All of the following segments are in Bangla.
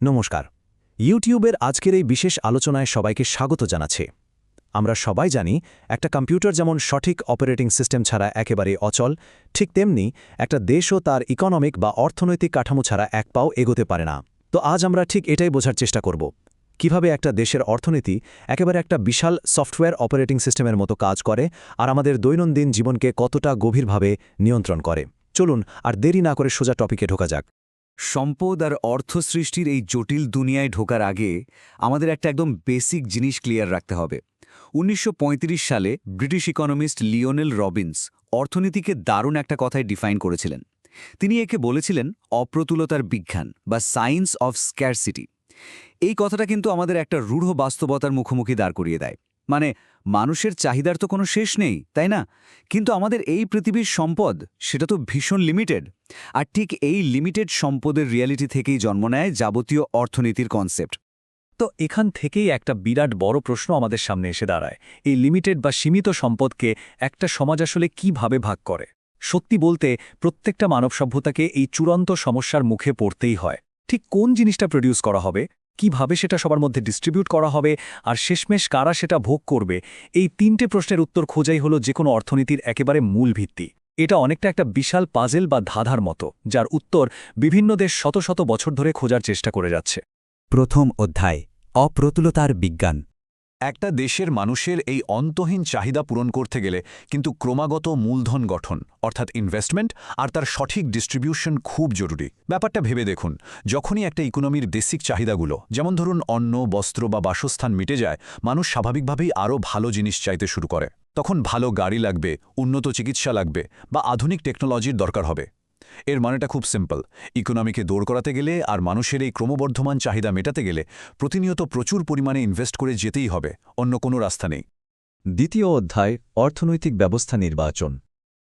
নমস্কার। ইউটিউবের আজকের এই বিশেষ আলোচনায় সবাইকে স্বাগত জানাচ্ছি। আমরা সবাই জানি একটা কম্পিউটার যেমন সঠিক অপারেটিং সিস্টেম ছাড়া একেবারে অচল, ঠিক তেমনি একটা দেশও তার ইকোনমিক বা অর্থনৈতিক কাঠামো ছাড়া এক পাও এগোতে পারে না। তো আজ আমরা ঠিক এটাই বোঝার চেষ্টা করব, কিভাবে একটা দেশের অর্থনীতি একেবারে একটা বিশাল সফটওয়্যার অপারেটিং সিস্টেমের মতো কাজ করে আর আমাদের দৈনন্দিন জীবনকে কতটা গভীরভাবে নিয়ন্ত্রণ করে। চলুন আর দেরি না করে সোজা টপিকে ঢোকা যাক। সম্পদ আর অর্থ সৃষ্টির এই জটিল দুনিয়ায় ঢোকার আগে আমাদের একটা একদম বেসিক জিনিস ক্লিয়ার রাখতে হবে। ১৯৩৫ সালে ব্রিটিশ ইকোনমিস্ট লিওনেল রবিন্স অর্থনীতিকে দারুণ একটা কথায় ডিফাইন করেছিলেন। তিনি একে বলেছিলেন অপ্রতুলতার বিজ্ঞান বা সায়েন্স অফ স্ক্যারসিটি। এই কথাটা কিন্তু আমাদের একটা রূঢ় বাস্তবতার মুখোমুখি দাঁড় করিয়ে দেয়। মানে, মানুষের চাহিদার তো কোনো শেষ নেই, তাই না? কিন্তু আমাদের এই পৃথিবীর সম্পদ সেটা তো ভীষণ লিমিটেড। আর ঠিক এই লিমিটেড সম্পদের রিয়ালিটি থেকেই জন্ম নেয় যাবতীয় অর্থনীতির কনসেপ্ট। তো এখান থেকেই একটা বিরাট বড় প্রশ্ন আমাদের সামনে এসে দাঁড়ায়, এই লিমিটেড বা সীমিত সম্পদকে একটা সমাজ আসলে কিভাবে ভাগ করে। সত্যি বলতে প্রত্যেকটা মানব সভ্যতাকে এই চূড়ান্ত সমস্যার মুখে পড়তেই হয়। ঠিক কোন জিনিসটা প্রডিউস করা হবে, কিভাবে সেটা সবার মধ্যে ডিস্ট্রিবিউট করা হবে, আর শেষমেশ কারা সেটা ভোগ করবে, এই তিনটে প্রশ্নের উত্তর খোঁজাই হলো যে কোনো অর্থনীতির একেবারে মূল ভিত্তি। এটা অনেকটা একটা বিশাল পাজেল বা ধাঁধার মতো, যার উত্তর বিভিন্ন দেশ শত শত বছর ধরে খোঁজার চেষ্টা করে যাচ্ছে। প্রথম অধ্যায়, অপ্রতুলতার বিজ্ঞান। একটা দেশের মানুষের এই অন্তহীন চাহিদা পূরণ করতে গেলে কিন্তু ক্রমাগত মূলধন গঠন অর্থাৎ ইনভেস্টমেন্ট আর তার সঠিক ডিস্ট্রিবিউশন খুব জরুরি। ব্যাপারটা ভেবে দেখুন, যখনই একটা ইকোনমির বেসিক চাহিদাগুলো যেমন ধরুন অন্ন, বস্ত্র বা বাসস্থান মিটে যায়, মানুষ স্বাভাবিকভাবেই আরও ভালো জিনিস চাইতে শুরু করে। তখন ভালো গাড়ি লাগবে, উন্নত চিকিৎসা লাগবে বা আধুনিক টেকনোলজির দরকার হবে। এর মানেটা খুব সিম্পল, ইকোনমিকে দৌড় করাতে গেলে আর মানুষের এই ক্রমবর্ধমান চাহিদা মেটাতে গেলে প্রতিনিয়ত প্রচুর পরিমাণে ইনভেস্ট করে যেতেই হবে, অন্য কোনো রাস্তা নেই। দ্বিতীয় অধ্যায়, অর্থনৈতিক ব্যবস্থা নির্বাচন।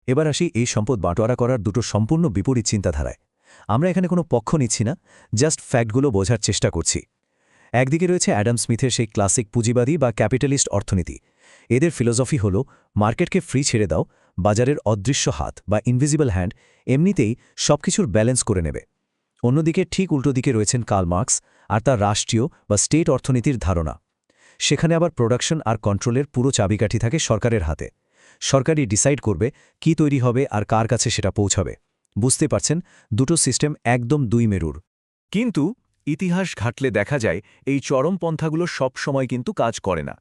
এবার আসি এই সম্পদ বাঁটোয়ারা করার দুটো সম্পূর্ণ বিপরীত চিন্তাধারায়। আমরা এখানে কোনো পক্ষ নিচ্ছি না, জাস্ট ফ্যাক্টগুলো বোঝার চেষ্টা করছি। একদিকে রয়েছে অ্যাডাম স্মিথের সেই ক্লাসিক পুঁজিবাদী বা ক্যাপিটালিস্ট অর্থনীতি। এদের ফিলোসফি হল মার্কেটকে ফ্রি ছেড়ে দাও, বাজারের অদৃশ্য হাত বা ইনভিজিবল হ্যান্ড এমনিতেই সবকিছুর ব্যালেন্স করে নেবে। অন্যদিকে ঠিক উল্টো দিকে রয়েছেন কার্ল মার্কস আর তার রাষ্ট্রীয় বা স্টেট অর্থনীতির ধারণা। সেখানে আবার প্রোডাকশন আর কন্ট্রোলের পুরো চাবিকাঠি থাকে সরকারের হাতে। সরকারই ডিসাইড করবে কি তৈরি হবে আর কার কাছে সেটা পৌঁছাবে। বুঝতে পারছেন, দুটো সিস্টেম একদম দুই মেরুর। কিন্তু ইতিহাস ঘাটলে দেখা যায় এই চরমপন্থাগুলো সব সময় কিন্তু কাজ করে না।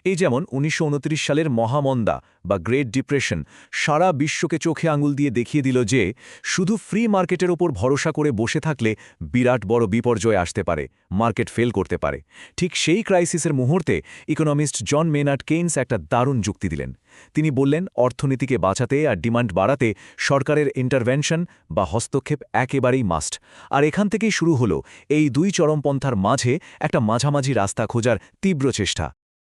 এই যেমন ১৯২৯ সালের মহামন্দা বা গ্রেট ডিপ্রেশন সারা বিশ্বকে চোখে আঙুল দিয়ে দেখিয়ে দিল যে শুধু ফ্রি মার্কেটের ওপর ভরসা করে বসে থাকলে বিরাট বড় বিপর্যয় আসতে পারে, মার্কেট ফেল করতে পারে। ঠিক সেই ক্রাইসিসের মুহূর্তে ইকোনমিস্ট জন মেনার্ড কেইনস একটা দারুণ যুক্তি দিলেন। তিনি বললেন, অর্থনীতিকে বাঁচাতে আর ডিমান্ড বাড়াতে সরকারের ইন্টারভেনশন বা হস্তক্ষেপ একেবারেই মাস্ট। আর এখান থেকেই শুরু হলো এই দুই চরমপন্থার মাঝে একটা মাঝামাঝি রাস্তা খোঁজার তীব্র চেষ্টা।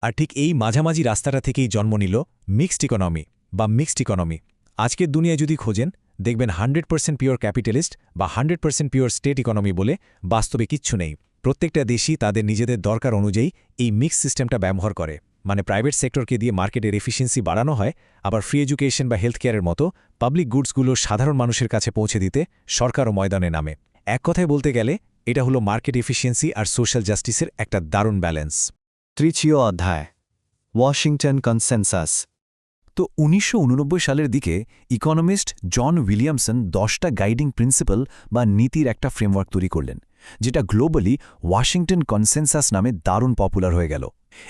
আর ঠিক এই মাঝামাঝি রাস্তাটা থেকেই জন্ম নিল মিক্সড ইকোনমি। আজকের দুনিয়ায় যদি খোঁজেন, দেখবেন 100% পিওর ক্যাপিটালিস্ট বা 100% পিওর স্টেট ইকোনমি বলে বাস্তবে কিচ্ছু নেই। প্রত্যেকটা দেশই তাদের নিজেদের দরকার অনুযায়ী এই মিক্স সিস্টেমটা ব্যবহার করে। মানে প্রাইভেট সেক্টরকে দিয়ে মার্কেটের এফিসিয়েন্সি বাড়ানো হয়, আবার ফ্রি এডুকেশন বা হেলথ কেয়ারের মতো পাবলিক গুডসগুলো সাধারণ মানুষের কাছে পৌঁছে দিতে সরকারও ময়দানে নামে। এক কথায় বলতে গেলে এটা হলো মার্কেট এফিসিয়েন্সি আর সোশ্যাল জাস্টিসের একটা দারুণ ব্যালেন্স। তৃতীয় অধ্যায়, ওয়াশিংটন কনসেনসাস। তো ১৯৮৯ সালের দিকে ইকোনমিস্ট জন উইলিয়ামসন 10টা গাইডিং প্রিন্সিপাল বা নীতির একটা ফ্রেমওয়ার্ক তৈরি করলেন, যেটা গ্লোবালি ওয়াশিংটন কনসেনসাস নামে দারুণ পপুলার হয়ে গেল।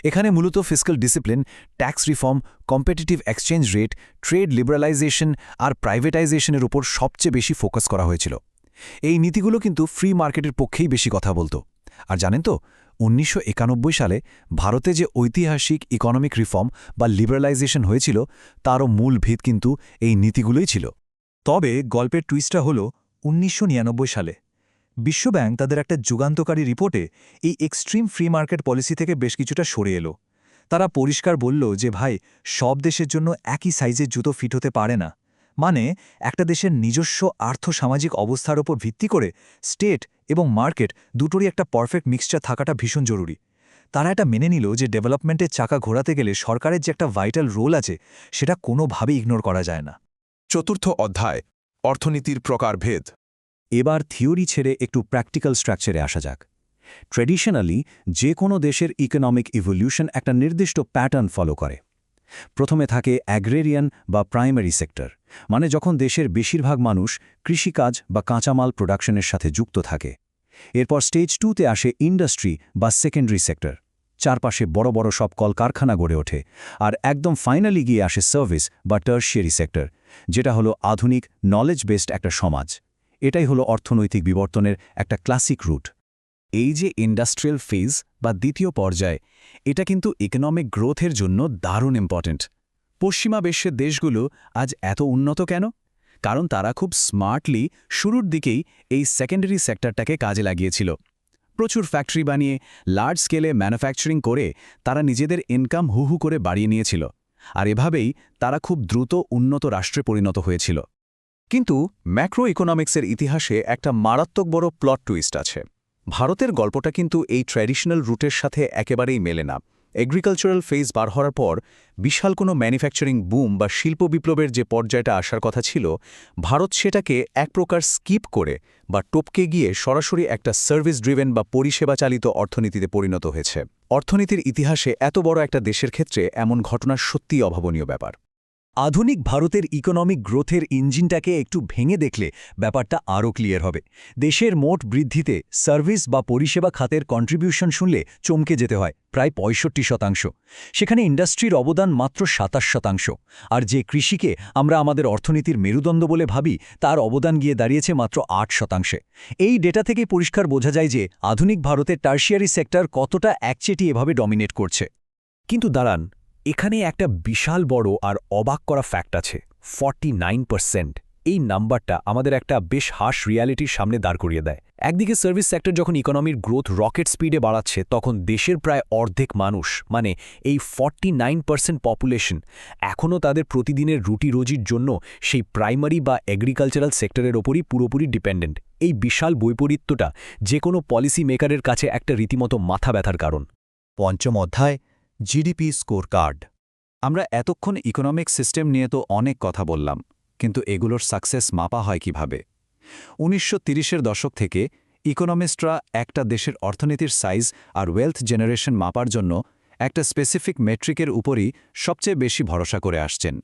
এখানে মূলত fiscal discipline, tax reform, competitive exchange rate, trade liberalisation আর প্রাইভেটাইজেশনের উপর সবচেয়ে বেশি ফোকাস করা হয়েছিল। এই নীতিগুলো কিন্তু ফ্রি মার্কেটের পক্ষেই বেশি কথা বলতো। আর জানেন তো, ১৯৯১ সালে ভারতে যে ঐতিহাসিক ইকোনমিক রিফর্ম বা লিবারালাইজেশন হয়েছিল, তারও মূল ভিত কিন্তু এই নীতিগুলোই ছিল। তবে গল্পের টুইস্টটা হল ১৯৯৯ সালে বিশ্বব্যাংক তাদের একটা যুগান্তকারী রিপোর্টে এই এক্সট্রিম ফ্রি মার্কেট পলিসি থেকে বেশ কিছুটা সরে এলো। তারা পরিষ্কার বলল যে ভাই, সব দেশের জন্য একই সাইজের জুতো ফিট হতে পারে না। মানে, একটা দেশের নিজস্ব আর্থসামাজিক অবস্থার ওপর ভিত্তি করে স্টেট এবং মার্কেট দুটোরই একটা পারফেক্ট মিক্সচার থাকাটা ভীষণ জরুরি। তারা এটা মেনে নিল যে ডেভেলপমেন্টের চাকা ঘোরাতে গেলে সরকারের যে একটা ভাইটাল রোল আছে, সেটা কোনোভাবেই ইগনোর করা যায় না। চতুর্থ অধ্যায়, অর্থনীতির প্রকারভেদ। এবার থিওরি ছেড়ে একটু প্র্যাকটিক্যাল স্ট্রাকচারে আসা যাক। ট্র্যাডিশনালি যে কোনো দেশের ইকোনমিক ইভলিউশন একটা নির্দিষ্ট প্যাটার্ন ফলো করে। প্রথমে থাকে অ্যাগ্রেরিয়ান বা প্রাইমারি সেক্টর, মানে যখন দেশের বেশিরভাগ মানুষ কৃষিকাজ বা কাঁচামাল প্রোডাকশনের সাথে যুক্ত থাকে। এরপর স্টেজ 2তে আসে ইন্ডাস্ট্রি বা সেকেন্ডারি সেক্টর, চারপাশে বড় বড় সব কলকারখানা গড়ে ওঠে। আর একদম ফাইনালি গিয়ে আসে সার্ভিস বা টার্শিয়ারি সেক্টর, যেটা হলো আধুনিক নলেজ বেসড একটা সমাজ। এটাই হলো অর্থনৈতিক বিবর্তনের একটা ক্লাসিক রুট। এই যে ইন্ডাস্ট্রিয়াল ফেজ বা দ্বিতীয় পর্যায়, এটা কিন্তু ইকোনমিক গ্রোথের জন্য দারুণ ইম্পর্ট্যান্ট। পশ্চিমা বিশ্বের দেশগুলো আজ এত উন্নত কেন? কারণ তারা খুব স্মার্টলি শুরুর দিকেই এই সেকেন্ডারি সেক্টরটাকে কাজে লাগিয়েছিল। প্রচুর ফ্যাক্টরি বানিয়ে লার্জ স্কেলে ম্যানুফ্যাকচারিং করে তারা নিজেদের ইনকাম হু করে বাড়িয়ে নিয়েছিল। আর এভাবেই তারা খুব দ্রুত উন্নত রাষ্ট্রে পরিণত হয়েছিল। কিন্তু ম্যাক্রো ইকোনমিক্সের ইতিহাসে একটা মারাত্মক বড় প্লট টুইস্ট আছে। ভারতের গল্পটা কিন্তু এই ট্র্যাডিশনাল রুটের সাথে একেবারেই মেলে না। এগ্রিকালচারাল ফেজ বার হওয়ার পর বিশাল কোনো ম্যানুফ্যাকচারিং বুম বা শিল্প বিপ্লবের যে পর্যায়টা আসার কথা ছিল, ভারত সেটাকে এক প্রকার স্কিপ করে বা টপকে গিয়ে সরাসরি একটা সার্ভিস ড্রিভেন বা পরিষেবা চালিত অর্থনীতিতে পরিণত হয়েছে। অর্থনীতির ইতিহাসে এত বড় একটা দেশের ক্ষেত্রে এমন ঘটনা সত্যিই অভাবনীয় ব্যাপার। আধুনিক ভারতের ইকোনমিক গ্রোথের ইঞ্জিনটাকে একটু ভেঙে দেখলে ব্যাপারটা আরও ক্লিয়ার হবে। দেশের মোট বৃদ্ধিতে সার্ভিস বা পরিষেবা খাতের কন্ট্রিবিউশন শুনলে চমকে যেতে হয়, প্রায় 65%। সেখানে ইন্ডাস্ট্রির অবদান মাত্র 27%। আর যে কৃষিকে আমরা আমাদের অর্থনীতির মেরুদণ্ড বলে ভাবি, তার অবদান গিয়ে দাঁড়িয়েছে মাত্র 8%। এই ডেটা থেকে পরিষ্কার বোঝা যায় যে আধুনিক ভারতের টার্শিয়ারি সেক্টর কতটা একচেটি এভাবে ডমিনেট করছে। কিন্তু দাঁড়ান, এখানে একটা বিশাল বড় আর অবাক করা ফ্যাক্ট আছে, 49%। এই নাম্বারটা আমাদের একটা বেশ হার্শ রিয়ালিটির সামনে দাঁড় করিয়ে দেয়। একদিকে সার্ভিস সেক্টর যখন ইকোনমির গ্রোথ রকেট স্পিডে বাড়াচ্ছে, তখন দেশের প্রায় অর্ধেক মানুষ, মানে এই 49% পপুলেশন, এখনও তাদের প্রতিদিনের রুটি রোজির জন্য সেই প্রাইমারি বা এগ্রিকালচারাল সেক্টরের ওপরই পুরোপুরি ডিপেন্ডেন্ট। এই বিশাল বৈপরীত্যটা যে কোনো পলিসি মেকারের কাছে একটা রীতিমতো মাথা ব্যথার কারণ। পঞ্চম অধ্যায়, জিডিপি স্কোর কার্ড। আমরা এতক্ষণ ইকোনমিক সিস্টেম নিয়ে তো অনেক কথা বললাম, কিন্তু এগুলোর সাকসেস মাপা হয় কিভাবে? 1930-এর দশক থেকে ইকোনমিস্টরা একটা দেশের অর্থনীতির সাইজ আর ওয়েলথ জেনারেশন মাপার জন্য একটা স্পেসিফিক মেট্রিকের উপরই সবচেয়ে বেশি ভরসা করে আসছেন।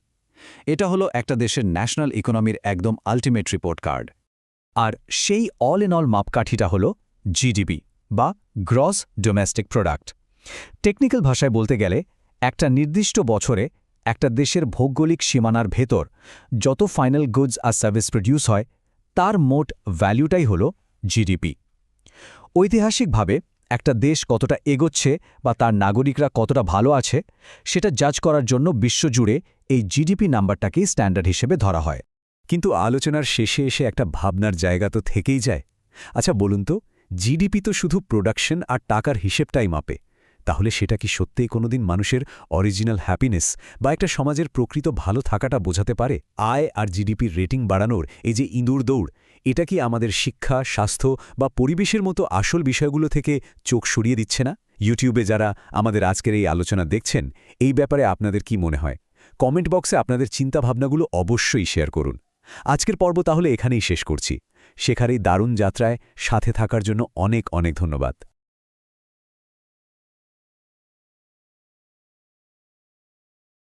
এটা হলো একটা দেশের ন্যাশনাল ইকোনমির একদম আল্টিমেট রিপোর্ট কার্ড। আর সেই অল ইন অল মাপকাঠিটা হল জিডিপি বা গ্রস ডোমেস্টিক প্রোডাক্ট। টেকনিক্যাল ভাষায় বলতে গেলে একটা নির্দিষ্ট বছরে একটা দেশের ভৌগোলিক সীমানার ভেতর যত ফাইনাল গুডস আর সার্ভিস প্রডিউস হয়, তার মোট ভ্যালুটাই হল জিডিপি। ঐতিহাসিকভাবে একটা দেশ কতটা এগোচ্ছে বা তার নাগরিকরা কতটা ভালো আছে, সেটা জাজ করার জন্য বিশ্বজুড়ে এই জিডিপি নাম্বারটাকেই স্ট্যান্ডার্ড হিসেবে ধরা হয়। কিন্তু আলোচনার শেষে এসে একটা ভাবনার জায়গা তো থেকেই যায়। আচ্ছা বলুন তো, জিডিপি তো শুধু প্রোডাকশন আর টাকার হিসেবটাই মাপে, তাহলে সেটা কি সত্যিই কোনোদিন মানুষের অরিজিনাল হ্যাপিনেস বা একটা সমাজের প্রকৃত ভালো থাকাটা বোঝাতে পারে? আয় আর জিডিপির রেটিং বাড়ানোর এই যে ইঁদুর দৌড়, এটা কি আমাদের শিক্ষা, স্বাস্থ্য বা পরিবেশের মতো আসল বিষয়গুলো থেকে চোখ সরিয়ে দিচ্ছে না? ইউটিউবে যারা আমাদের আজকের এই আলোচনা দেখছেন, এই ব্যাপারে আপনাদের কি মনে হয়? কমেন্ট বক্সে আপনাদের চিন্তাভাবনাগুলো অবশ্যই শেয়ার করুন। আজকের পর্ব তাহলে এখানেই শেষ করছি। শেখার এই দারুণ যাত্রায় সাথে থাকার জন্য অনেক অনেক ধন্যবাদ।